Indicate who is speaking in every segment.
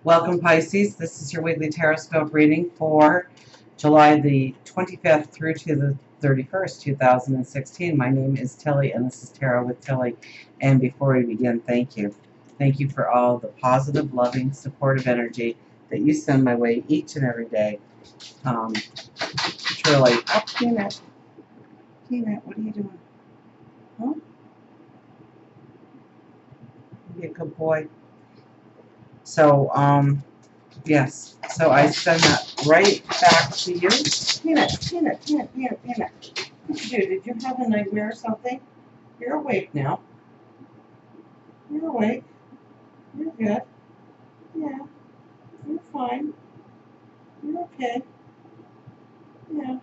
Speaker 1: Welcome, Pisces. This is your weekly Taroscope reading for July the 25th through to the 31st, 2016. My name is Tilly, and this is Tarot with Tilly. And before we begin, thank you. Thank you for all the positive, loving, supportive energy that you send my way each and every day. Truly. Oh, Peanut. Peanut, what are you doing? Huh? Be a good boy. So, yes. So I send that right back to you. Peanut. What did you do? Did you have a nightmare or something? You're awake now. You're awake. You're good. Yeah. You're fine. You're okay. Yeah.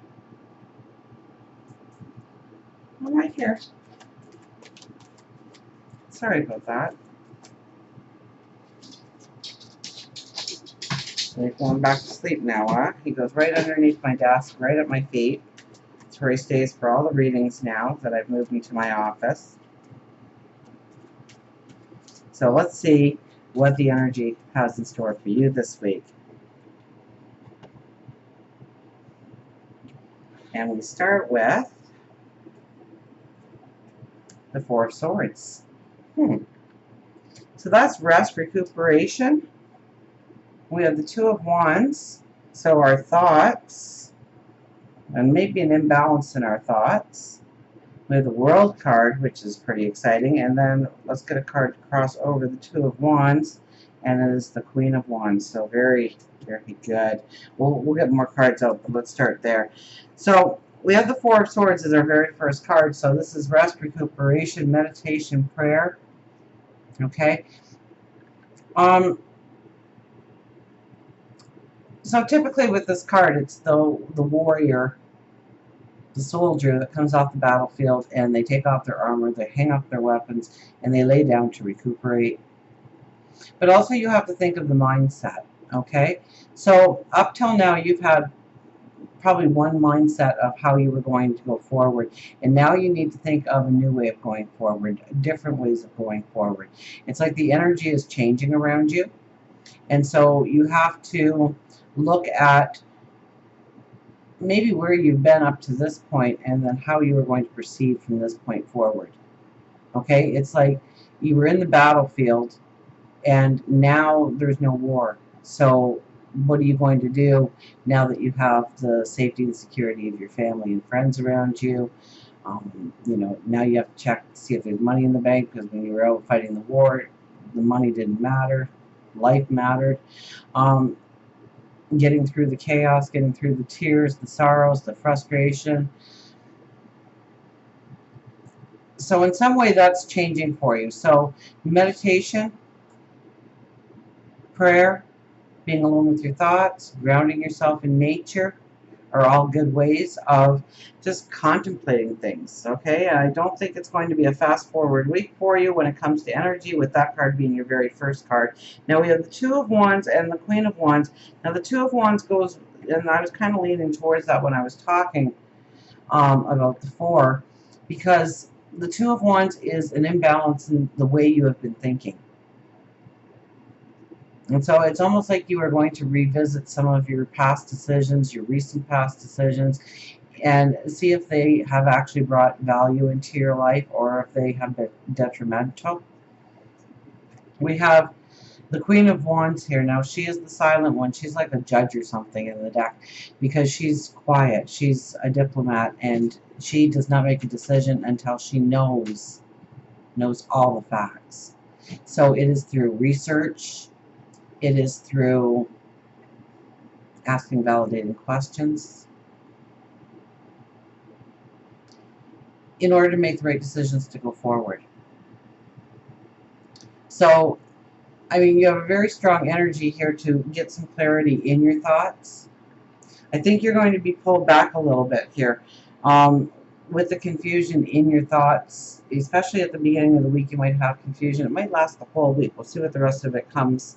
Speaker 1: I'm right here. Sorry about that. So he's going back to sleep now, huh? He goes right underneath my desk, right at my feet. That's where he stays for all the readings now that I've moved into my office. So let's see what the energy has in store for you this week. And we start with the Four of Swords. So that's rest, recuperation. We have the Two of Wands, so our thoughts, and maybe an imbalance in our thoughts. We have the World card, which is pretty exciting, and then let's get a card to cross over the Two of Wands, and it is the Queen of Wands, so very, very good. We'll get more cards out, but let's start there. So we have the Four of Swords as our very first card, so this is rest, recuperation, meditation, prayer, okay? So typically with this card, it's the warrior, the soldier that comes off the battlefield, and they take off their armor, they hang up their weapons, and they lay down to recuperate. But also you have to think of the mindset, okay? So up till now, you've had probably one mindset of how you were going to go forward, and now you need to think of a new way of going forward, different ways of going forward. It's like the energy is changing around you, and so you have to look at maybe where you've been up to this point and then how you are going to proceed from this point forward. Okay, it's like you were in the battlefield and now there's no war. So what are you going to do now that you have the safety and security of your family and friends around you? You know, now you have to check to see if there's money in the bank, because when you were out fighting the war, the money didn't matter. Life mattered. Getting through the chaos, getting through the tears, the sorrows, the frustration. So in some way that's changing for you. So meditation, prayer, being alone with your thoughts, grounding yourself in nature are all good ways of just contemplating things, okay? I don't think it's going to be a fast-forward week for you when it comes to energy, with that card being your very first card. Now we have the Two of Wands and the Queen of Wands. Now the Two of Wands goes, and I was kind of leaning towards that when I was talking about the Four, because the Two of Wands is an imbalance in the way you have been thinking. And so it's almost like you are going to revisit some of your past decisions, your recent past decisions, and see if they have actually brought value into your life or if they have been detrimental. We have the Queen of Wands here. Now, she is the silent one. She's like a judge or something in the deck because she's quiet. She's a diplomat, and she does not make a decision until she knows all the facts. So it is through research. It is through asking validating questions in order to make the right decisions to go forward. So, I mean, you have a very strong energy here to get some clarity in your thoughts. I think you're going to be pulled back a little bit here with the confusion in your thoughts, especially at the beginning of the week. You might have confusion. It might last the whole week. We'll see what the rest of it comes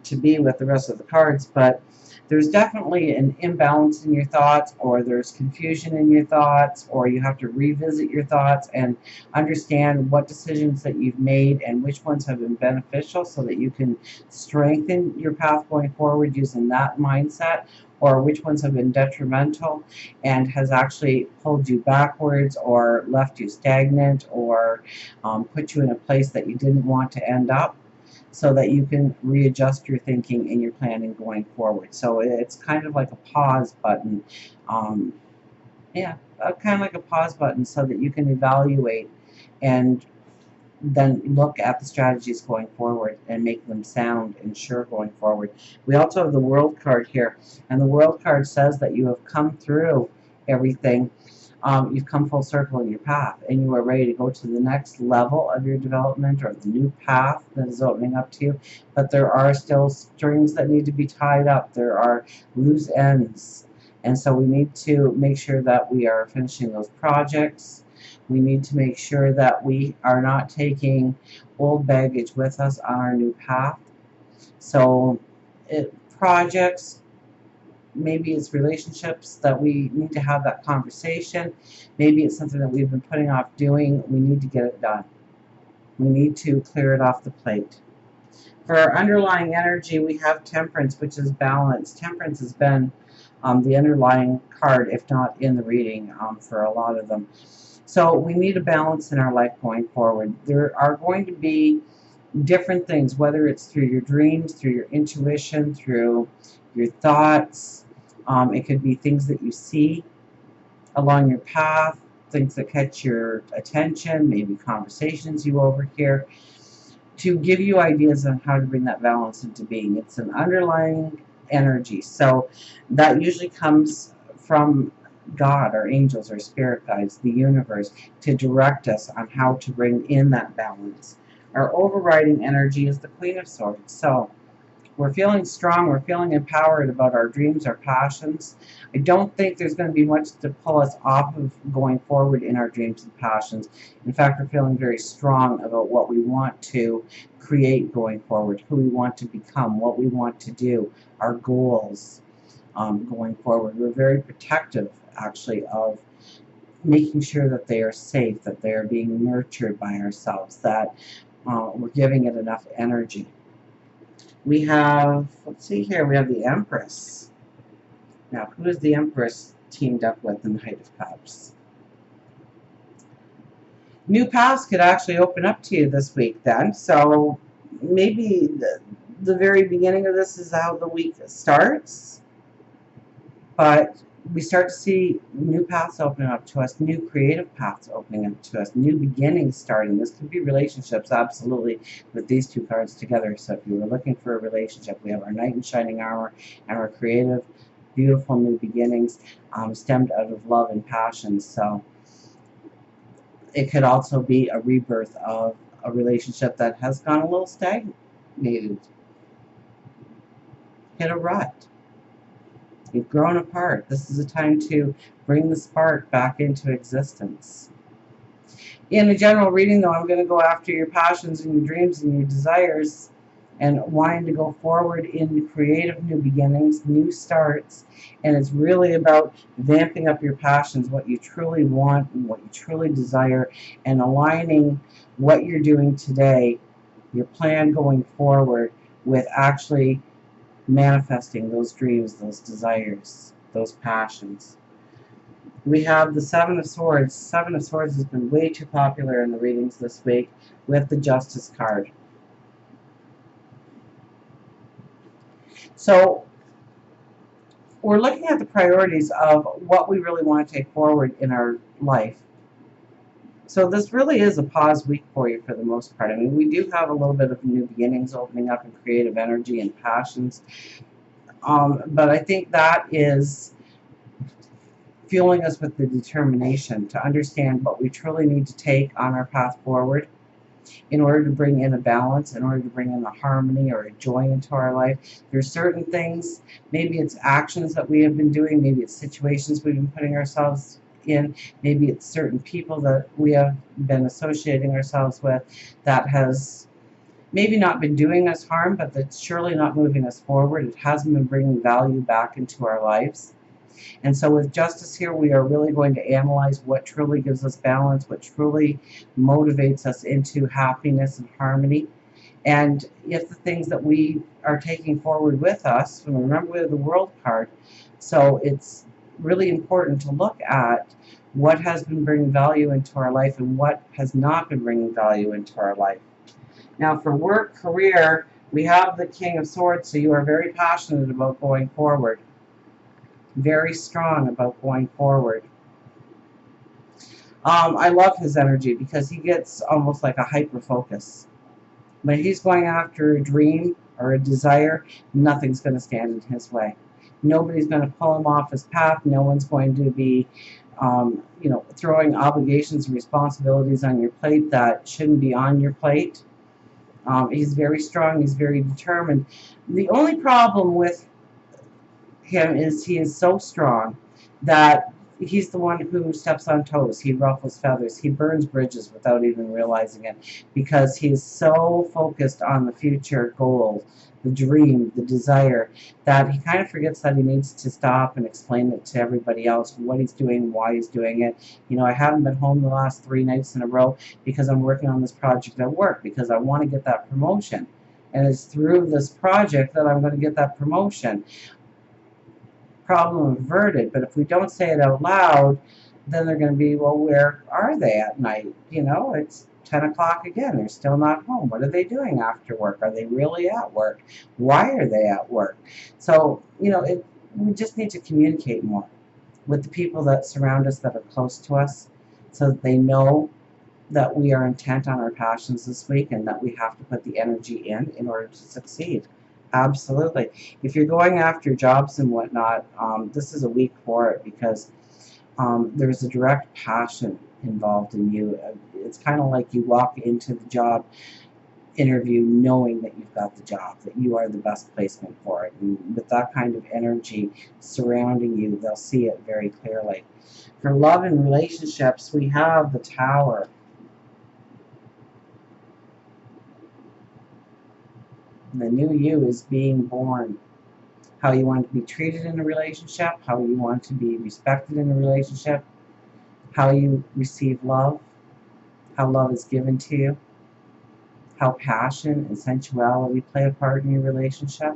Speaker 1: to be with the rest of the cards, but there's definitely an imbalance in your thoughts, or there's confusion in your thoughts, or you have to revisit your thoughts and understand what decisions that you've made and which ones have been beneficial, so that you can strengthen your path going forward using that mindset, or which ones have been detrimental and has actually pulled you backwards or left you stagnant, or put you in a place that you didn't want to end up, so that you can readjust your thinking and your planning going forward. So it's kind of like a pause button. Um, yeah, kind of like a pause button, so that you can evaluate and then look at the strategies going forward and make them sound and sure going forward. We also have the World card here, and the World card says that you have come through everything. You've come full circle in your path, and you are ready to go to the next level of your development, or the new path that is opening up to you. But there are still strings that need to be tied up. There are loose ends, and so we need to make sure that we are finishing those projects. We need to make sure that we are not taking old baggage with us on our new path. So projects, maybe it's relationships that we need to have that conversation. Maybe it's something that we've been putting off doing. We need to get it done. We need to clear it off the plate. For our underlying energy, we have Temperance, which is balance. Temperance has been the underlying card, if not in the reading, for a lot of them. So we need a balance in our life going forward. There are going to be different things, whether it's through your dreams, through your intuition, through your thoughts. It could be things that you see along your path, things that catch your attention, maybe conversations you overhear, to give you ideas on how to bring that balance into being. It's an underlying energy. So that usually comes from God, our angels, our spirit guides, the universe, to direct us on how to bring in that balance. Our overriding energy is the Queen of Swords. So we're feeling strong, we're feeling empowered about our dreams, our passions. I don't think there's going to be much to pull us off of going forward in our dreams and passions. In fact, we're feeling very strong about what we want to create going forward, who we want to become, what we want to do, our goals going forward. We're very protective, actually, of making sure that they are safe, that they are being nurtured by ourselves, that we're giving it enough energy. We have, let's see here, we have the Empress. Now, who is the Empress teamed up with in the Knight of Cups? New paths could actually open up to you this week then. So maybe the very beginning of this is how the week starts. But we start to see new paths opening up to us, new creative paths opening up to us, new beginnings starting. This could be relationships, absolutely, with these two cards together. So if you were looking for a relationship, we have our Knight in Shining Armor and our creative, beautiful new beginnings stemmed out of love and passion. So it could also be a rebirth of a relationship that has gone a little stagnated, hit a rut. You've grown apart. This is a time to bring the spark back into existence. In a general reading, though, I'm going to go after your passions and your dreams and your desires, and wanting to go forward in creative new beginnings, new starts. And it's really about vamping up your passions, what you truly want and what you truly desire, and aligning what you're doing today, your plan going forward, with actually manifesting those dreams, those desires, those passions. We have the Seven of Swords. Seven of Swords has been way too popular in the readings this week with the Justice card. So we're looking at the priorities of what we really want to take forward in our life. So this really is a pause week for you for the most part. I mean, we do have a little bit of new beginnings opening up in creative energy and passions. But I think that is fueling us with the determination to understand what we truly need to take on our path forward in order to bring in a balance, in order to bring in a harmony or a joy into our life. There's certain things, maybe it's actions that we have been doing, maybe it's situations we've been putting ourselves in, maybe it's certain people that we have been associating ourselves with that has maybe not been doing us harm, but that's surely not moving us forward. It hasn't been bringing value back into our lives. And so with justice here, we are really going to analyze what truly gives us balance, what truly motivates us into happiness and harmony. And if the things that we are taking forward with us, and remember we have the World card, so it's really important to look at what has been bringing value into our life and what has not been bringing value into our life. Now for work, career, we have the King of Swords, so you are very passionate about going forward. Very strong about going forward. I love his energy because he gets almost like a hyper focus. When he's going after a dream or a desire, nothing's going to stand in his way. Nobody's going to pull him off his path. No one's going to be, throwing obligations and responsibilities on your plate that shouldn't be on your plate. He's very strong. He's very determined. The only problem with him is he is so strong that he's the one who steps on toes. He ruffles feathers. He burns bridges without even realizing it because he's so focused on the future goal, the dream, the desire, that he kind of forgets that he needs to stop and explain it to everybody else what he's doing, why he's doing it. I haven't been home the last 3 nights in a row because I'm working on this project at work because I want to get that promotion. And it's through this project that I'm going to get that promotion. Problem averted. But if we don't say it out loud, then they're going to be, well, where are they at night? It's 10 o'clock again. They're still not home. What are they doing after work? Are they really at work? Why are they at work? So, we just need to communicate more with the people that surround us, that are close to us, so that they know that we are intent on our passions this week and that we have to put the energy in order to succeed. Absolutely. If you're going after jobs and whatnot, this is a week for it because there's a direct passion involved in you. It's kind of like you walk into the job interview knowing that you've got the job, that you are the best placement for it. And with that kind of energy surrounding you, they'll see it very clearly. For love and relationships, we have the Tower. The new you is being born. How you want to be treated in a relationship, how you want to be respected in a relationship, how you receive love, how love is given to you, how passion and sensuality play a part in your relationship.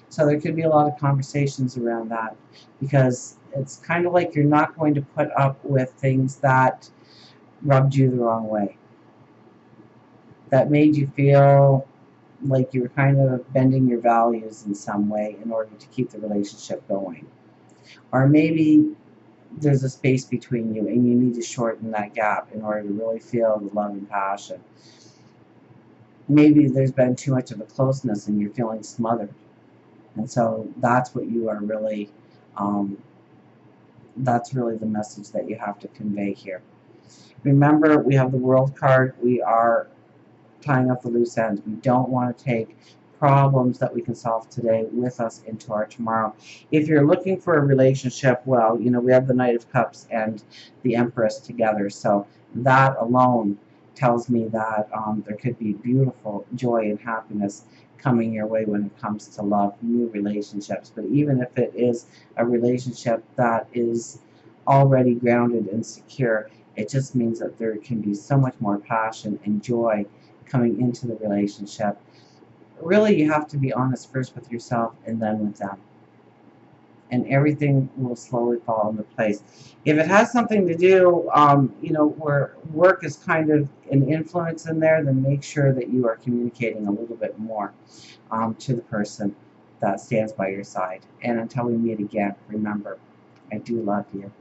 Speaker 1: So there could be a lot of conversations around that because it's kind of like you're not going to put up with things that rubbed you the wrong way, that made you feel like you were kind of bending your values in some way in order to keep the relationship going. Or maybe there's a space between you and you need to shorten that gap in order to really feel the love and passion. Maybe there's been too much of a closeness and you're feeling smothered. And so that's what you are really, that's really the message that you have to convey here. Remember, we have the World card. We are tying up the loose ends. We don't want to take problems that we can solve today with us into our tomorrow. If you're looking for a relationship, well, we have the Knight of Cups and the Empress together. So that alone tells me that there could be beautiful joy and happiness coming your way when it comes to love, new relationships. But even if it is a relationship that is already grounded and secure, it just means that there can be so much more passion and joy coming into the relationship. Really, you have to be honest first with yourself and then with them. And everything will slowly fall into place. If it has something to do, where work is kind of an influence in there, then make sure that you are communicating a little bit more to the person that stands by your side. And until we meet again, remember, I do love you.